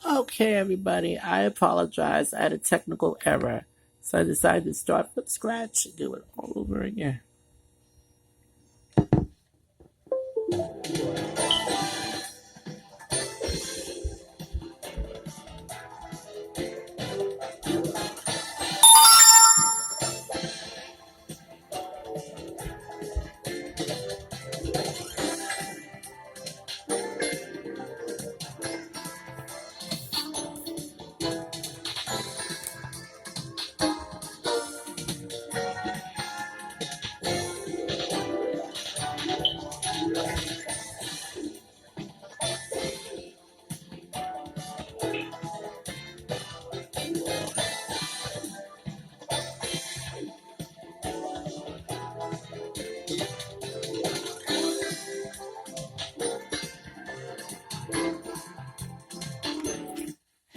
Okay, everybody, I apologize. I had a technical error. So I decided to start from scratch and do it all over again.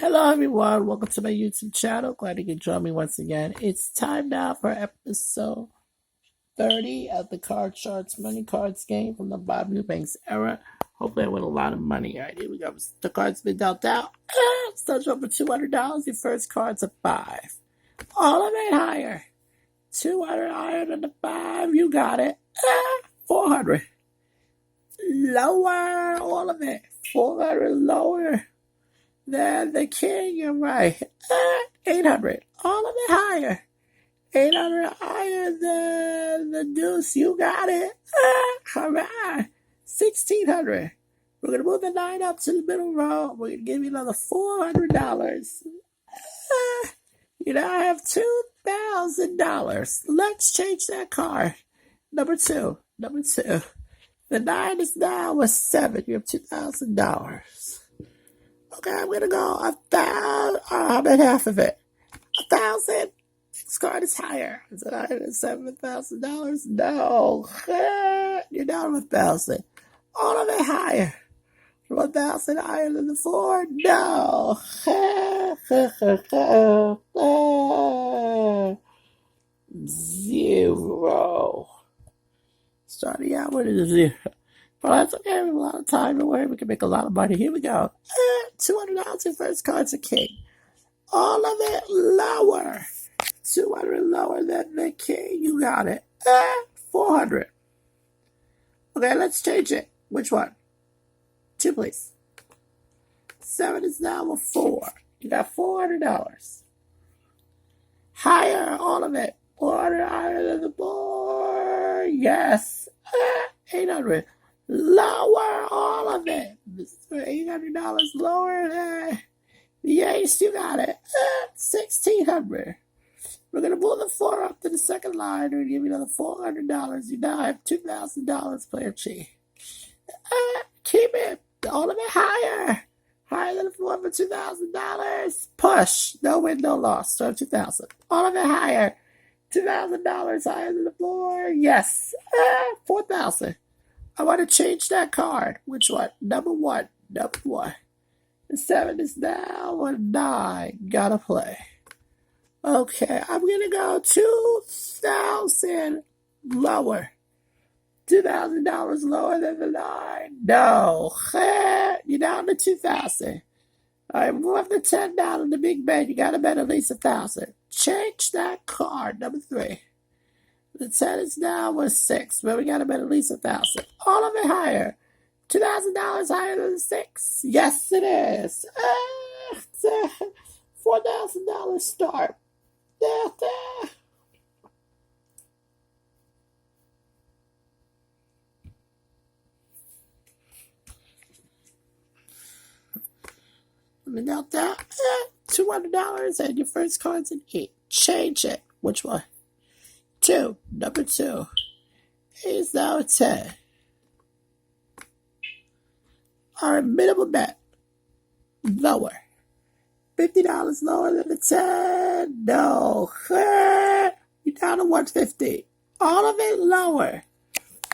Hello, everyone. Welcome to my YouTube channel. Glad you could join me once again. It's time now for episode 30 of the Card Charts Money Cards game from the Bob Eubanks era. Hopefully, I win a lot of money. All right, here we go. The cards been dealt out. Starts over $200. Your first card's a 5. All of it higher. 200 higher than the 5. You got it. 400. Lower. All of it. 400 lower than the king. You're right. 800. All of it higher. 800 higher than the deuce. You got it. All right. 1600. We're going to move the 9 up to the middle row. We're going to give you another $400. You now have $2,000. Let's change that card. Number two. The 9 is now a 7. You have $2,000. Okay, I'm going to go 1,000. How about half of it? 1,000. Next card is higher. Is it higher than $7,000? No. You're down 1,000. All of it higher. 1,000 higher than the 4? No. Zero. Starting out with a 0. But that's okay. We have a lot of time. Don't worry. We can make a lot of money. Here we go. $200. Your first card's a king. All of it lower. 200 lower than the king. You got it. 400. Okay, let's change it. Which one? 2, please. 7 is now a 4. You got $400. Higher, all of it. 400 higher than the board. Yes. 800. Lower, all of it. $800 lower than the ace. You got it. 1,600. We're going to move the 4 up to the second line and give you another $400. You now have $2,000, player Chi. Keep it. All of it higher. Higher than the 4 for $2,000. Push. No win, no loss. So $2,000. All of it higher. $2,000 higher than the 4. Yes. 4,000. I want to change that card. Which one? Number 1. Number 1. The 7 is now a 9. Gotta play. Okay, I'm going to go 2,000 lower. $2,000 lower than the 9. No. You're down to 2,000. All right, move up the 10 down in the big bet. You got to bet at least 1,000. Change that card, number 3. The 10 is now a 6, but we got to bet at least 1,000. All of it higher. $2,000 higher than the 6. Yes, it is. $4,000 start. There. Without that, $200 and your first card's an 8. Change it. Which one? 2. Number 2. Is now a 10. Our minimum bet. Lower. $50 lower than the 10. No. You're down to 150. All of it lower.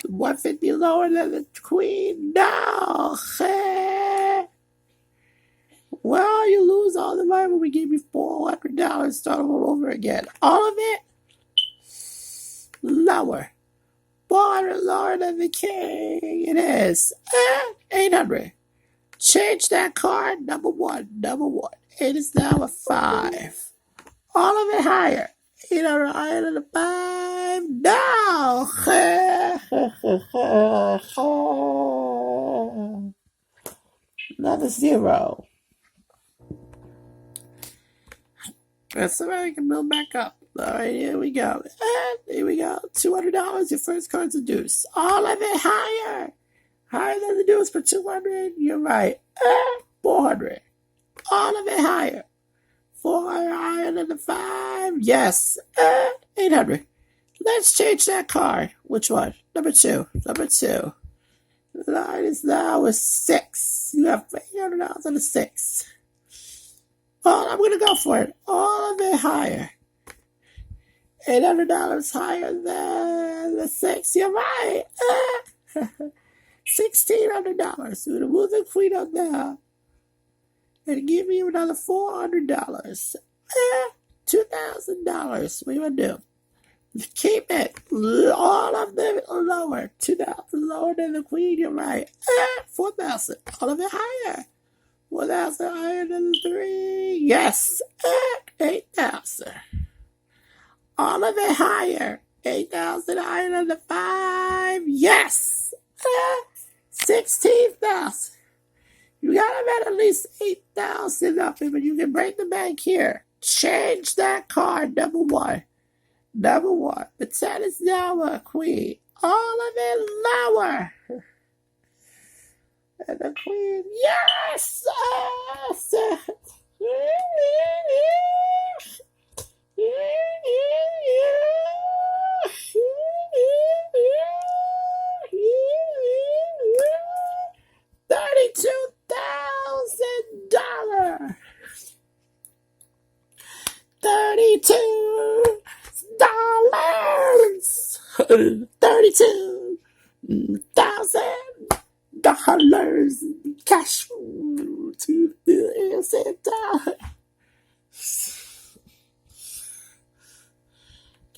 150 lower than the queen. No. Well, you lose all the money when we give you $400. Start all over again. All of it lower. 400 lower than the king. It is 800. Change that card. Number one. It is now a 5. All of it higher. 800 higher than a 5. No. Another 0. And somebody can build back up. All right, here we go. And here we go. $200. Your first card's a deuce. All of it higher. Higher than the deuce for 200. You're right. 400. All of it higher. 400 higher than the 5. Yes. 800. Let's change that card. Which one? Number 2. The line is now a 6. You have $800 and a 6. Oh, I'm going to go for it. All of it higher. $800 higher than the 6. You're right. $1,600. We're going to move the queen up now and give you another $400. $2,000. What do you want to do? Keep it. All of them lower. 2,000 lower than the queen. You're right. 4,000. All of it higher. 1,000 higher than the 3. Yes. 8,000. All of it higher. 8,000 higher than the 5. Yes. 16,000. You gotta bet at least 8,000 up here, but you can break the bank here. Change that card. Number one. The 10 is now a queen. All of it lower. And the queen, yes! $32,000. $32,000 cash to the center.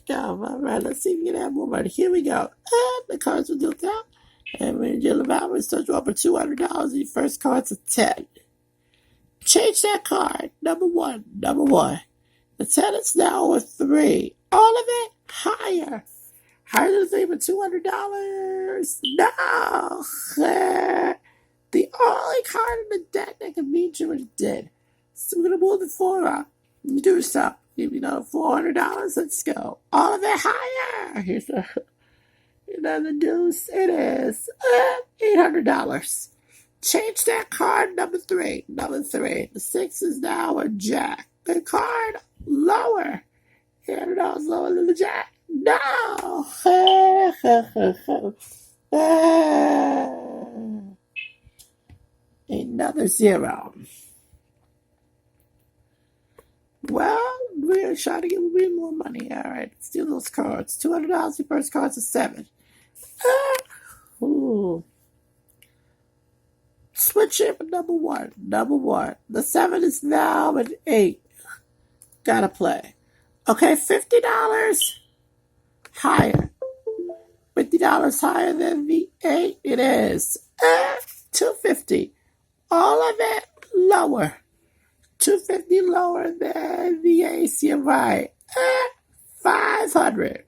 All right, let's see if we can have more money. Here we go. And the cards will do that. And when you're about to start you up for $200, your first card's a 10. Change that card. Number one. The 10 is now a 3. All of it higher. Higher than 3 for $200. No. The only card in the deck that can beat you is dead. So we're going to move the 4 up. Do something. Give me another $400. Let's go. All of it higher. Here's another deuce. It is $800. Change that card. Number 3. The 6 is now a jack. The card lower. $800 lower than the jack. No. Another 0. Well, we're trying to get more money. All right, let's do those cards. $200. Your first card's a 7. Ooh. Switch it for number one. The 7 is now an 8. Gotta play. Okay, $50 higher. $50 higher than the 8. It is. $250. All of it lower. $250 lower than the ace. You're right. $500.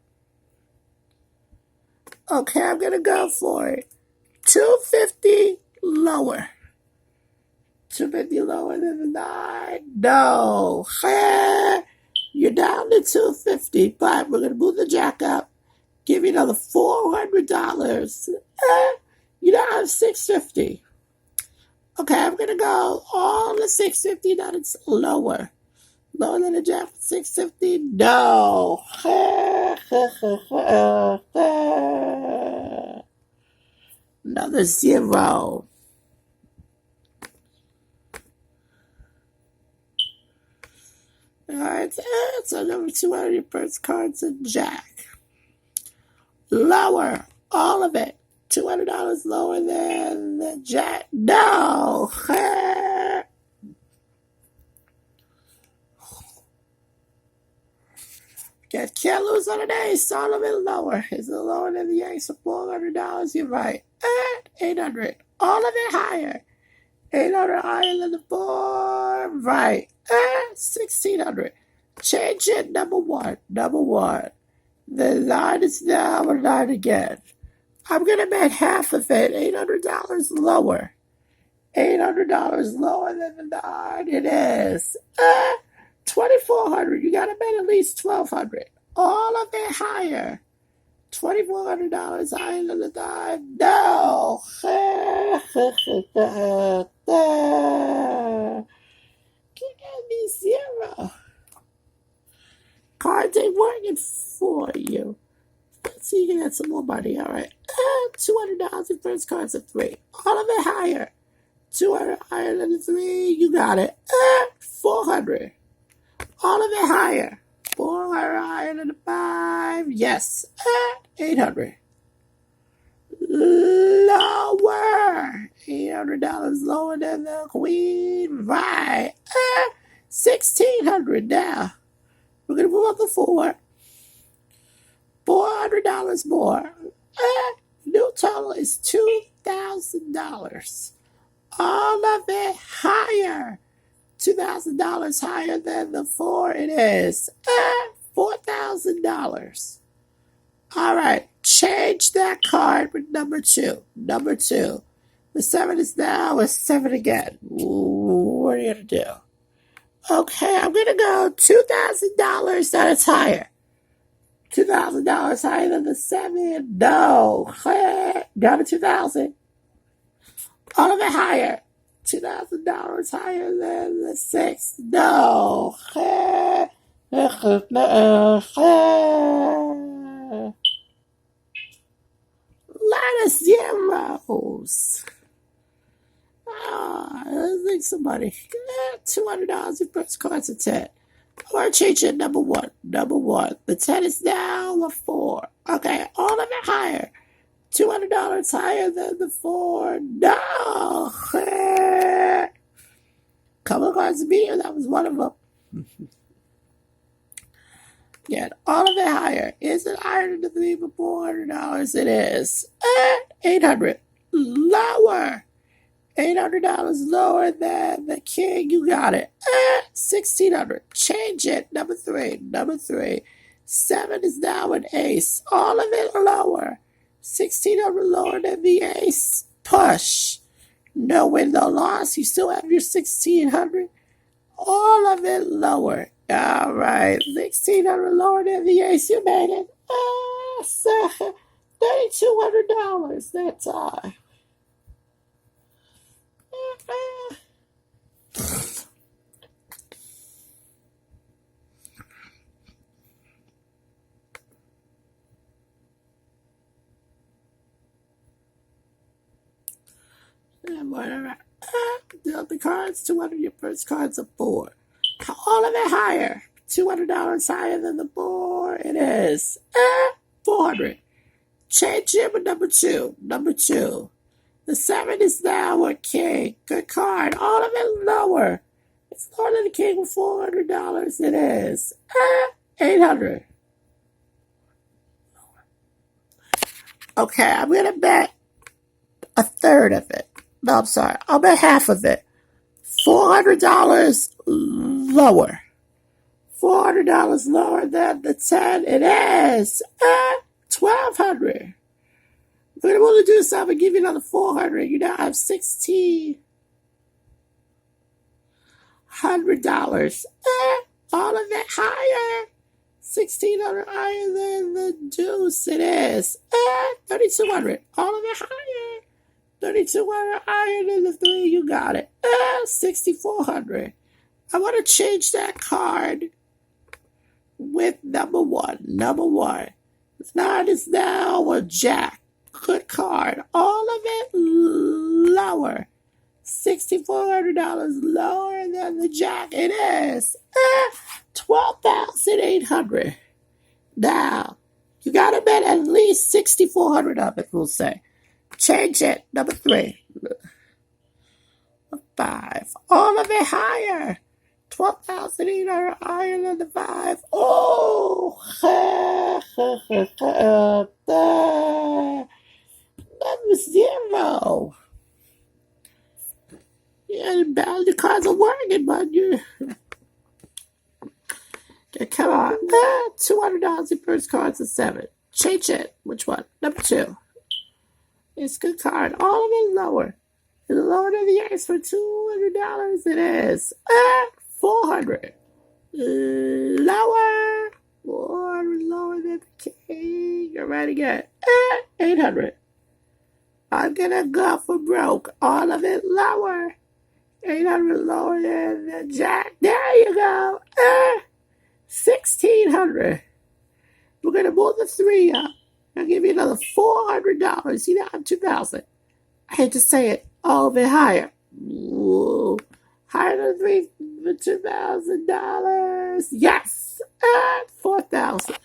Okay, I'm gonna go for it. $250 lower. $250 lower than the 9. No. You're down to $250, but we're gonna move the jack up. Give you another $400. You now have $650. Okay, I'm gonna go all the $650. Now it's lower. Lower than the jack. $650. No. Another 0. Alright, so number 200, your first card's a jack. Lower. All of it. $200 lower than the jack. No. Can't lose on an ace. All of it lower. Is it lower than the ace for $400? You're right. $800. All of it higher. 800 higher than the 4. Right. 1600. Change it. Number one. Number one. The 9 is now a 9 again. I'm going to bet half of it. $800 lower. $800 lower than the 9. It is. 2400. You got to bet at least 1200. All of it higher. $2,400 higher than the 9. No. Give me zero. Cards ain't working for you. Let's see, you can get some more money. All right. $200 in first cards of 3. All of it higher. 200 higher than the 3. You got it. 400. All of it higher. 400 higher than the 5. Yes. 800. Lower. $800 lower than the queen. Right. 1600 now. We're going to move up to 4. $400 more. New total is $2,000. All of it higher. $2,000 higher than the 4. It is $4,000. All right. Change that card with number 2. Number 2. The 7 is now a 7 again. What are you going to do? Okay, I'm going to go $2,000 that is higher. $2,000 higher than the 7. No. Down to 2,000. All of it higher. $2,000 higher than the 6. No. Lot of zeros. I think somebody. $200 in first cards of 10. Or change it. Number 1. Number 1. The 10 is now a 4. Okay, all of it higher. $200 higher than the 4. No. Couple of cards of me, that was one of them. Yeah, all of it higher. Is it higher than the 3 for $400? It is. 800. Lower. $800 lower than the king. You got it. 1600. Change it. Number 3. Number 3. 7 is now an ace. All of it lower. 1600 lower than the ace. Push. No win, no loss. You still have your 1600. All of it lower. All right. 1600 lower than the ace. You made it. $3,200. That's all. The cards, 200 your first cards of 4. All of it higher. $200 higher than the 4. It is 400. Change it with number 2. Number 2. The 7 is now a king. Good card. All of it lower. It's lower than the king with $400. It is 800. Okay, I'm going to bet a third of it. No, I'm sorry. I'll bet half of it. $400 lower. $400 lower than the 10. It is $1,200. We're going to do something and give you another $400. You now have $1,600. All of it higher. $1,600 higher than the deuce. It is $3,200. All of it higher. $3,200 higher than the 3. You got it. $6,400. I want to change that card with number 1. Number 1. The 9 is now a jack. Good card. All of it lower. $6,400 lower than the jack. It is $12,800. Now, you got to bet at least $6,400 of it, we'll say. Change it. Number 3. 5. All of it higher. $12,800 higher than the 5. Oh, that was 0. Yeah, the cards are working, but you come on. $200 your first card's a 7. Change it. Which one? Number 2. It's a good card. All of it lower. It's lower than the ace for $200. It is. 400. Lower. 400 lower than the king. You're right again. 800. I'm gonna go for broke. All of it lower. 800 lower than the jack. There you go. 1600. We're gonna move the 3 up. I'll give you another $400. See that? I'm 2000. I hate to say it. All of it higher. Whoa. Higher than 3 for $2,000. Yes. 4,000.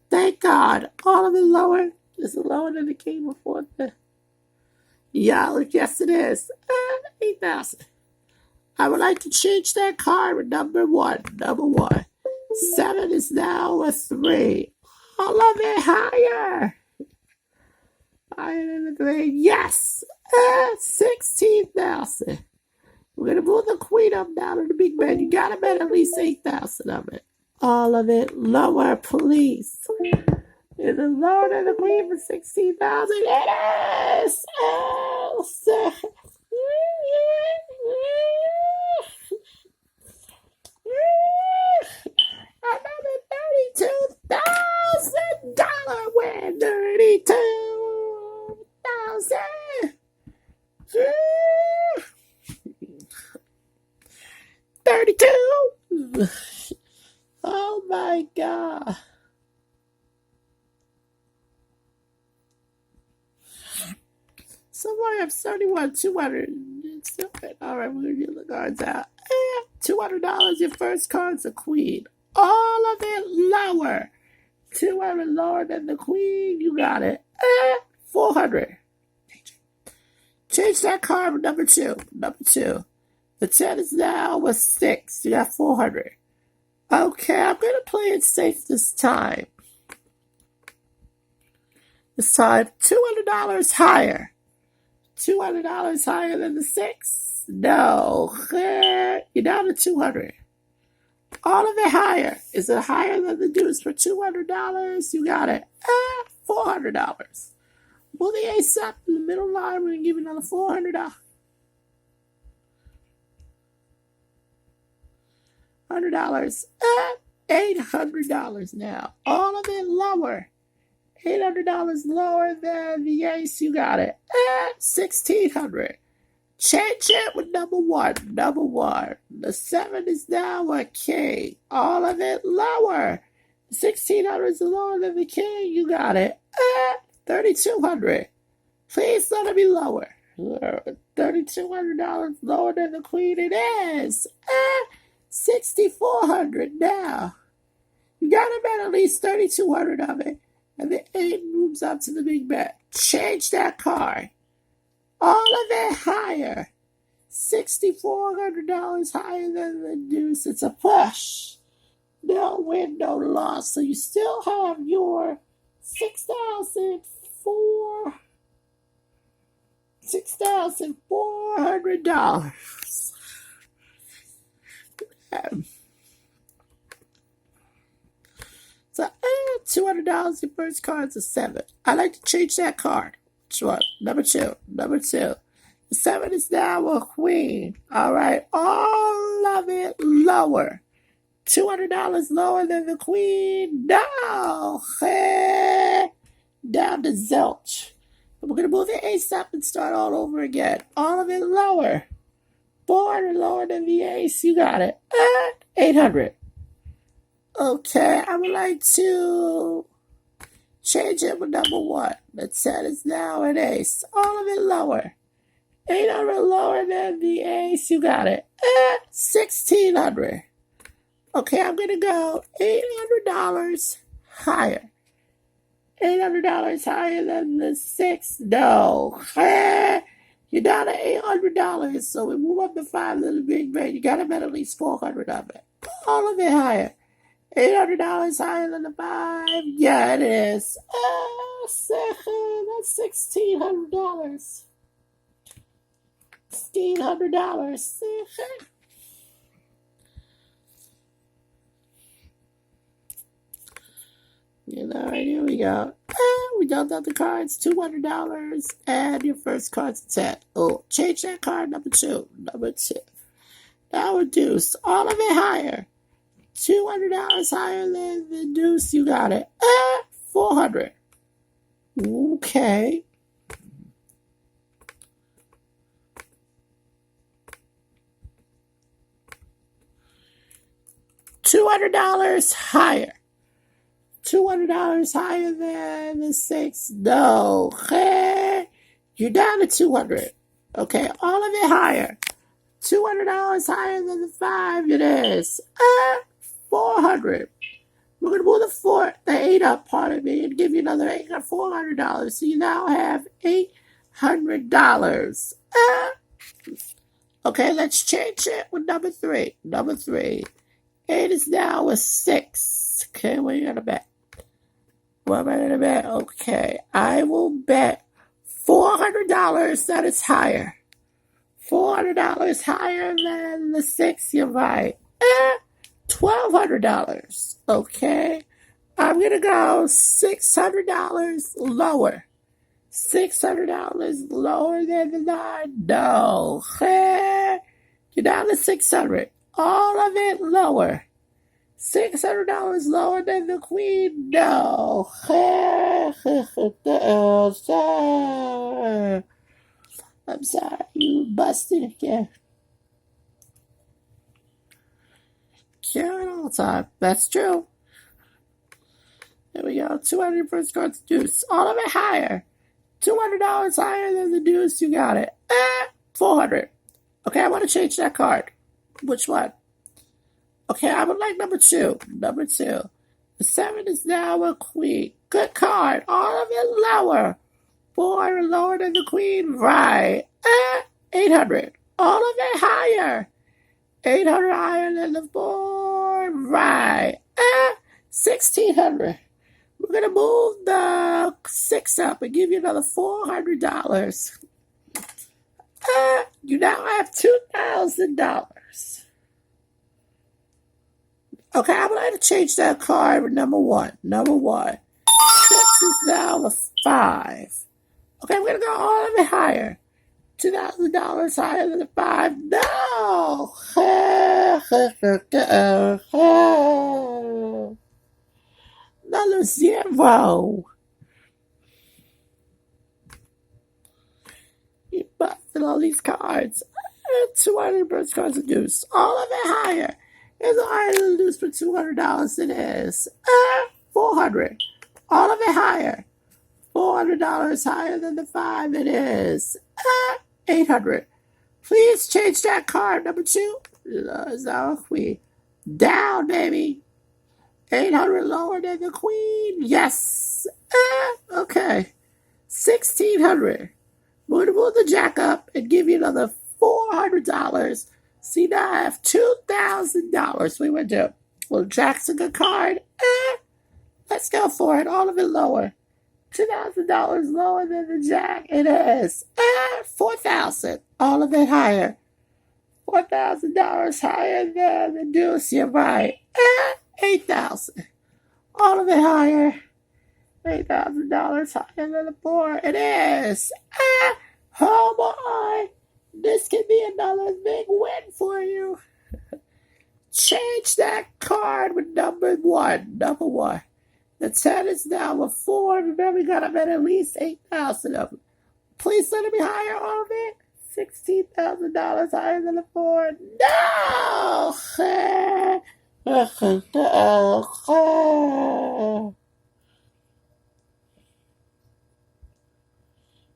Thank God. All of it lower. Is it lower than the king before the... Yeah, yes it is. 8,000. I would like to change that card with number 1. Number 1. 7 is now a 3. All of it higher. Higher than the 3. Yes. 16,000. We're going to move the queen up down to the big bed. You got to bet at least 8,000 of it. All of it lower, please. Is it lower than the queen for 16,000? It is. Oh, another $32,000 win. 32,000. 32. Oh my God. So I have 71, 200. All right, we're going to get the cards out. $200, your first card's a queen. All of it lower. 200 lower than the queen. You got it. 400. Change that card with number 2. Number 2. The 10 is now with 6. You got 400. Okay, I'm going to play it safe this time. This time, $200 higher. $200 higher than the 6? No. You're down to 200. All of it higher. Is it higher than the deuce for $200? You got it. $400. Pull the ace up in the middle line. We're going to give you another $400. $100. $800 now. All of it lower. $800 lower than the ace. You got it. $1,600. Change it with number 1. Number 1. The 7 is now a king. All of it lower. $1,600 is lower than the king. You got it. $3,200. Please let it be lower. $3,200 lower than the queen. It is. $6,400 now. You gotta bet at least $3,200 of it. And the 8 moves up to the big bet. Change that card. All of it higher. $6,400 higher than the deuce. It's a push. No win, no loss. So you still have your $6,400. So $200, your first card's a 7. I like to change that card. Which one? Number 2. Number 2. The 7 is now a queen. All right. All of it lower. $200 lower than the queen. No. Down to zilch. We're going to move the ace up and start all over again. All of it lower. 400 lower than the ace. You got it. 800. Okay, I would like to change it with number 1. The 10 is now an ace. All of it lower. 800 lower than the ace. You got it. 1,600. Okay, I'm going to go $800 higher. $800 higher than the 6. No. You're down to $800. So we move up to 5 little big bet. You got to bet at least 400 of it. All of it higher. $800 higher than the 5. Yeah, it is. That's $1,600. $1,600. Here we go. We don't have the cards. $200. And your first card's a 10. Oh, change that card. Number 2. Number 2. Now a deuce. All of it higher. $200 higher than the deuce. You got it. 400. Okay. $200 higher. $200 higher than the 6. No. Hey, you're down to 200. Okay, all of it higher. $200 higher than the 5. It is 400. We're going to move the 8 up, pardon me, and give you another $400. So you now have $800. Okay, let's change it with number 3. Number 3. 8 is now a 6. Okay, what are you going to bet? What am I going to bet? Okay, I will bet $400 that it's higher. $400 higher than the 6, you're right. $1,200. Okay, I'm going to go $600 lower. $600 lower than the 9. No. You're down to $600. All of it lower. $600 lower than the queen? No. I'm sorry, you busted again. Carry all the time. That's true. There we go. 200 first cards deuce. All of it higher. $200 higher than the deuce. You got it. 400. Okay, I want to change that card. Which one? Okay, I would like number 2. Number 2. The 7 is now a queen. Good card. All of it lower. 400 lower than the queen. Right. 800. All of it higher. 800 higher than the 4. Right. 1,600. We're going to move the 6 up and give you another $400. You now have $2,000. Okay, I'm going to change that card with number 1. Number 1. 6 is now a 5. Okay, we're going to go all of it higher. $2,000 higher than the 5. No! Another 0. You busted all these cards. 200 first cards of deuce. All of it higher. It's higher than the deuce for $200. It is 400. All of it higher. $400 higher than the 5. It is 800. Please change that card. Number 2 is our queen. Down, baby. 800 lower than the queen. Yes. Okay. 1,600. We're going to move the jack up and give you another $400. See, now I have $2,000. We went to, well, jack's a good card. Let's go for it. All of it lower. $2,000 lower than the jack. It is 4,000. All of it higher. $4,000 higher than the deuce. You're right. 8,000. All of it higher. $8,000 higher than the 4. It is. Oh boy. This could be another big win for you. Change that card with number 1. Number 1. The 10 is now a 4. Remember, we got to bet at least 8,000 of them. Please let it be higher, all of it. $16,000 higher than the 4. No!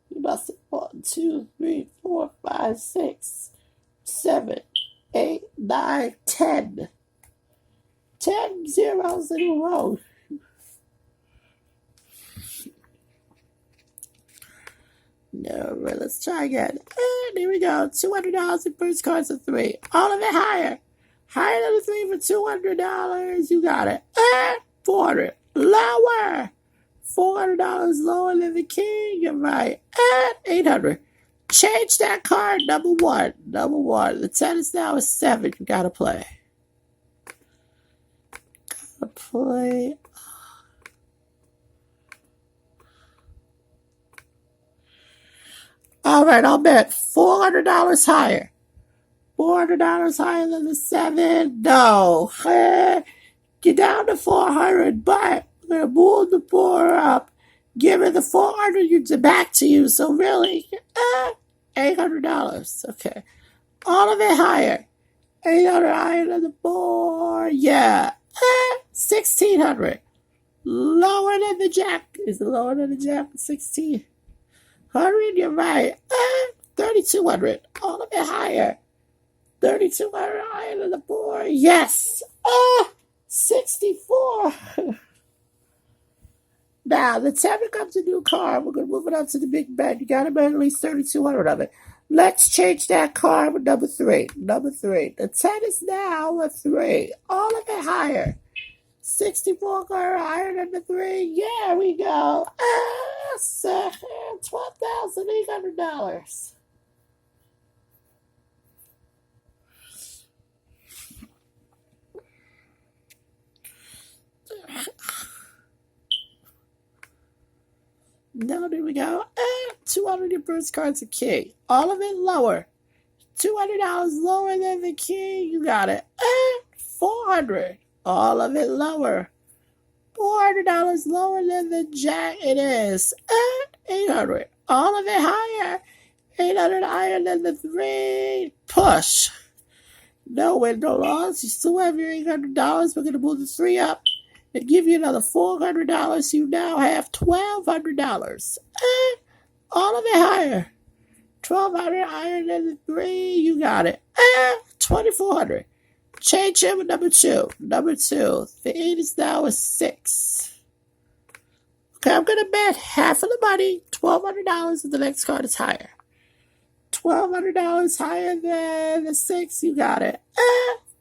You must have 1, 2, 3, 4, 5, 6, 7, 8, 9, 10. 10 zeros in a row. No, let's try again. And here we go. $200 in first cards of 3. All of it higher. Higher than the 3 for $200. You got it. 400. Lower. $400 lower than the king. You're right. 800. Change that card, number one. Number one. The 10 is now a 7. You gotta play. Gotta play. All right, I'll bet $400 higher. $400 higher than the 7. No. Get down to 400, but I'm going to move the board up. Give it the 400 back to you. So really, $800. Okay. All of it higher. 800 higher than the board. Yeah. 1600. Lower than the jack. Is it lower than the jack? 1600. You're right. 3200. All of it higher. 3200 higher than the board. Yes. 64. Now, the 10 becomes a new card. We're going to move it up to the big bet. You got to bet at least 3,200 of it. Let's change that card with number 3. Number 3. The 10 is now a 3. All of it higher. 64 card higher than the 3. Yeah, we go. $12,800. Now there we go. 200 improved cards a king. All of it lower. $200 lower than the king. You got it. 400. All of it lower. $400 lower than the jack. It is. 800. All of it higher. 800 higher than the 3. Push. No win, no loss. You still have your $800. We're going to move the 3 up and give you another $400. You now have $1,200. All of it higher. 1,200 higher than the 3. You got it. 2,400. Change it with number 2. Number 2. The 8 is now a 6. Okay, I'm going to bet half of the money, $1,200, and the next card is higher. $1,200 higher than the 6. You got it.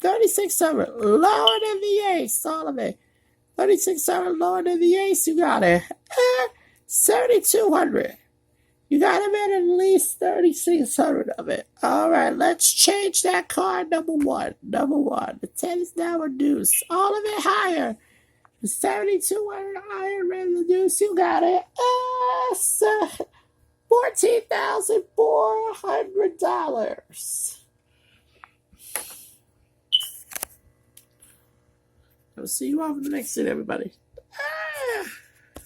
3,600. Lower than the ace. All of it. 3,600 lower than the ace. You got it. 7,200. You got to bet at least 3,600 of it. All right, let's change that card. Number 1. Number 1. The 10 is now a deuce. All of it higher. 7,200 higher than the deuce. You got it. $14,400. I'll see you all for the next one, everybody.